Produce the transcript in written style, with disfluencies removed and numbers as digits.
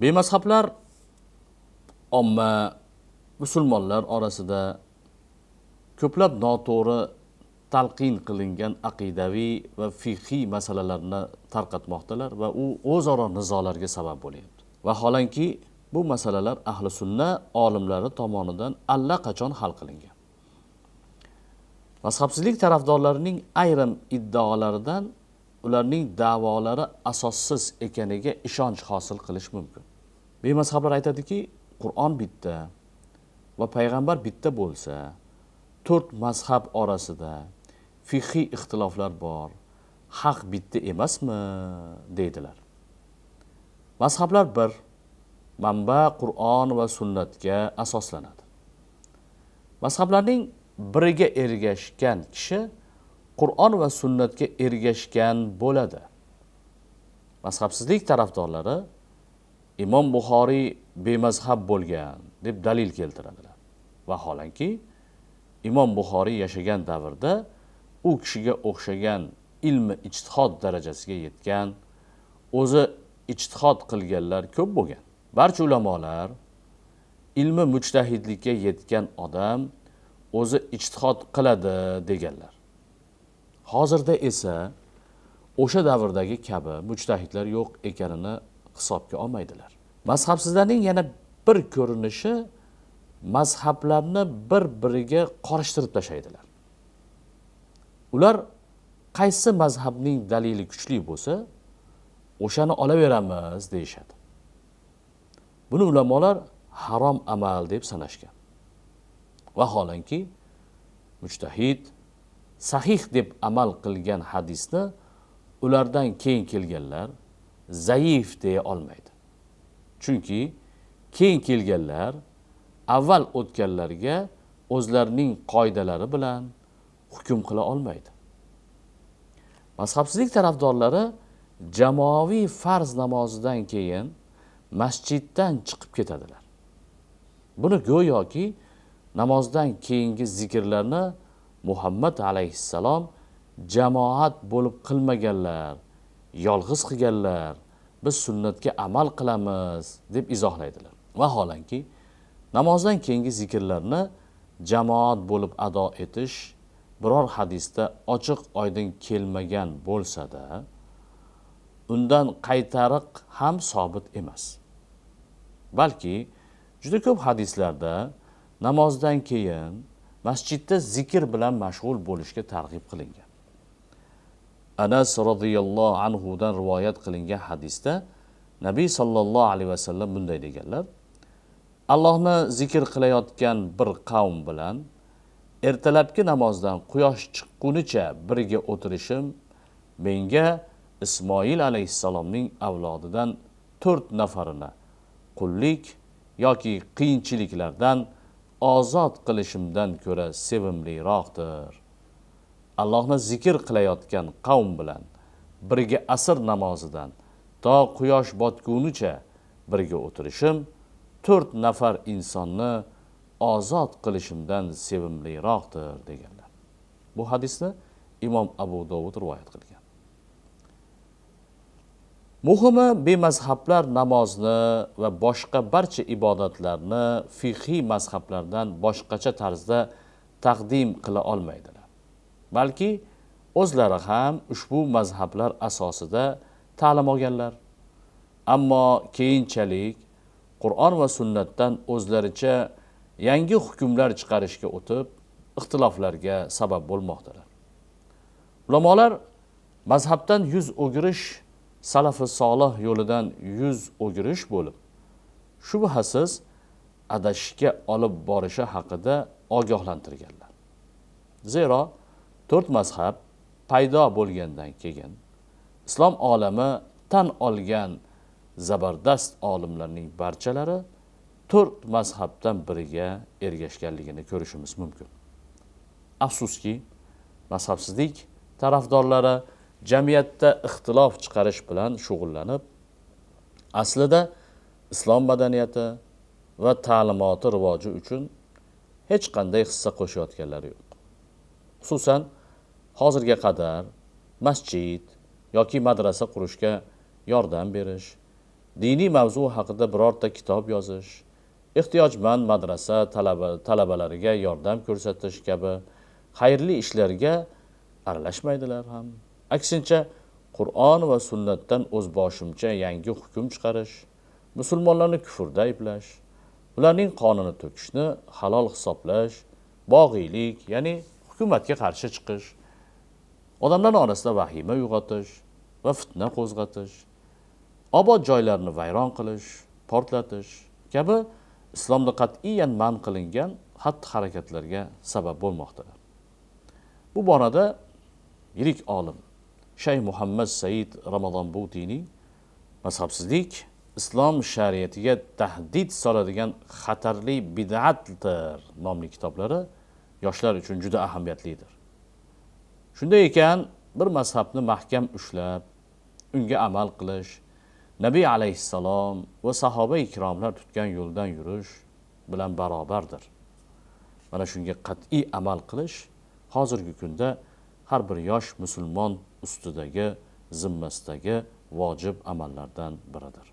Bemazhablar omma musulmonlar orasida ko'plab noto'g'ri talqin qilingan aqidaviy va fiqhiy masalalarni tarqatmoqdalar va u o'zaro nizolarga sabab bo'lyapti. Vaholanki bu masalalar ahli sunna olimlari tomonidan allaqachon hal qilingan. Mazhabsizlik tarafdorlarining ayrim iddaolaridan ularning da'volari asossiz ekaniga ishonch hosil qilish mumkin. Bemazhablar aytadiki, Qur'on bitta va payg'ambar bitta bo'lsa, 4 mazhab orasida fiqhiy ixtiloflar bor, haq bitta emasmi deydilar. Mazhablar bir, manba Qur'on va sunnatga asoslanadi. Mazhablarning biriga ergashgan kishi Qur'on va sunnatga ergashgan bo'ladi. Mazhabsizlik tarafdorlari Imom Buxoriy bemazhab bo'lgan deb dalil keltiradilar. Vaholanki Imom Buxoriy yashagan davrda u kishiga o'xshagan ilmi ijtihod darajasiga yetgan, o'zi ijtihod qilganlar ko'p bo'lgan. Barcha ulamolar ilmi mujtahidlikka yetgan odam o'zi ijtihod qiladi deganlar. Hozirda esa o'sha davrdagi kabi mujtahidlar yo'q ekanini hisobga olmaydilar. Mazhabsizlarning yana bir ko'rinishi mazhablarni bir-biriga qorishtirib tashlaydilar. Ular qaysi mazhabning dalili kuchli bo'lsa, o'shani olaveramiz deyshadi. Buni ulamolar harom amal deb sanashgan. Vaholanki mujtahid sahih deb amal qilgan hadisni ulardan keyin kelganlar zaif deya olmaydi. Chunki keyin kelganlar avval o'tganlarga o'zlarining qoidalari bilan hukm qila olmaydi. Mazhabsizlik tarafdorlari jamoaviy farz namozidan keyin masjiddan chiqib ketadilar. Buni go'yoki namozdan keyingi zikrlarni Muhammad alayhissalom jamoat bo'lib qilmaganlar, yolg'iz qilganlar, biz sunnatga amal qilamiz deb izohlaydilar. Vaholanki namozdan keyingi zikrlarni jamoat bo'lib ado etish biror hadisda ochiq oydin kelmagan bo'lsa-da, undan qaytariq ham sobit emas. Balki juda ko'p hadislarda namozdan keyin masjidda zikr bilan mashg'ul bo'lishga targ'ib qilingan. Anas radhiyallohu anhu dan rivoyat qilingan hadisda Nabiy sallallohu alayhi vasallam bunday deganlar: Allohni zikr qilayotgan bir qavm bilan ertalabki namozdan quyosh chiqqunicha birga o'tirishim menga Ismoil alayhissalomning avlodidan 4 nafarini qullik yoki qiyinchiliklardan ozod qilishimdan ko'ra sevimliroqdir. Allohni zikr qilayotgan qavm bilan birga asr namozidan to quyosh botgunicha birga o'tirishim 4 nafar insonni ozod qilishimdan sevimliroqdir deganlar. Bu hadisni Imom Abu Dovud rivoyat qilgan. Muhimi, bemazhablar namozni va boshqa barcha ibodatlarni fiqhiy mazhablardan boshqacha tarzda taqdim qila olmaydilar. Balki o'zlari ham ushbu mazhablar asosida ta'lim olganlar. Ammo keyinchalik Qur'on va sunnatdan o'zlaricha yangi hukmlar chiqarishga o'tib, ixtiloflarga sabab bo'lmoqdalar. Ulamolar mazhabdan yuz o'girish salafi solih yo'lidan yuz o'girish bo'lib, shubhasiz adashishga olib borishi haqida ogohlantirganlar. Zero 4 mazhab paydo bo'lgandan keyin islom olami tan olgan zabardast olimlarning barchalari 4 mazhabdan biriga ergashganligini ko'rishimiz mumkin. Afsuski, mazhabsizlik tarafdorlari jamiyatda ixtilof chiqarish bilan shug'ullanib, aslida islom madaniyati va ta'limoti rivoji uchun hech qanday hissa qo'shayotganlari yo'q. Xususan, hozirga qadar masjid yoki madrasa qurishga yordam berish, diniy mavzu haqida birorta kitob yozish, ehtiyojmand madrasa talabalariga yordam ko'rsatish kabi xayrli ishlarga aralashmaydilar ham. Aksincha, Qur'on va sunnatdan o'zboshimcha yangi hukm chiqarish, musulmonlarni kufrda ayplash, ularning qonini to'kishni halol hisoblash, bog'iylik, ya'ni hukumatga qarshi chiqish, odamlar orasida vahima uyg'otish va fitna qo'zg'atish, obod joylarni vayron qilish, portlatish kabi islomda qat'iyan man qilingan xatti-harakatlarga sabab bo'lmoqdalar. Bu borada yirik olim Shayx Muhammad Said Ramazon Butiyning mazhabsizlik islom shariatiga tahdid soladigan xatarli bid'atdir nomli kitoblari yoshlar uchun juda ahamiyatlidir. Shunday ekan, bir mazhabni mahkam ushlab, unga amal qilish, Nabiy alayhissalom va sahoba ikromlar tutgan yo'ldan yurish bilan barobardir. Mana shunga qat'iy amal qilish hozirgi kunda har bir yosh musulmon ustidagi, zimmasidagi vojib amallardan biridir.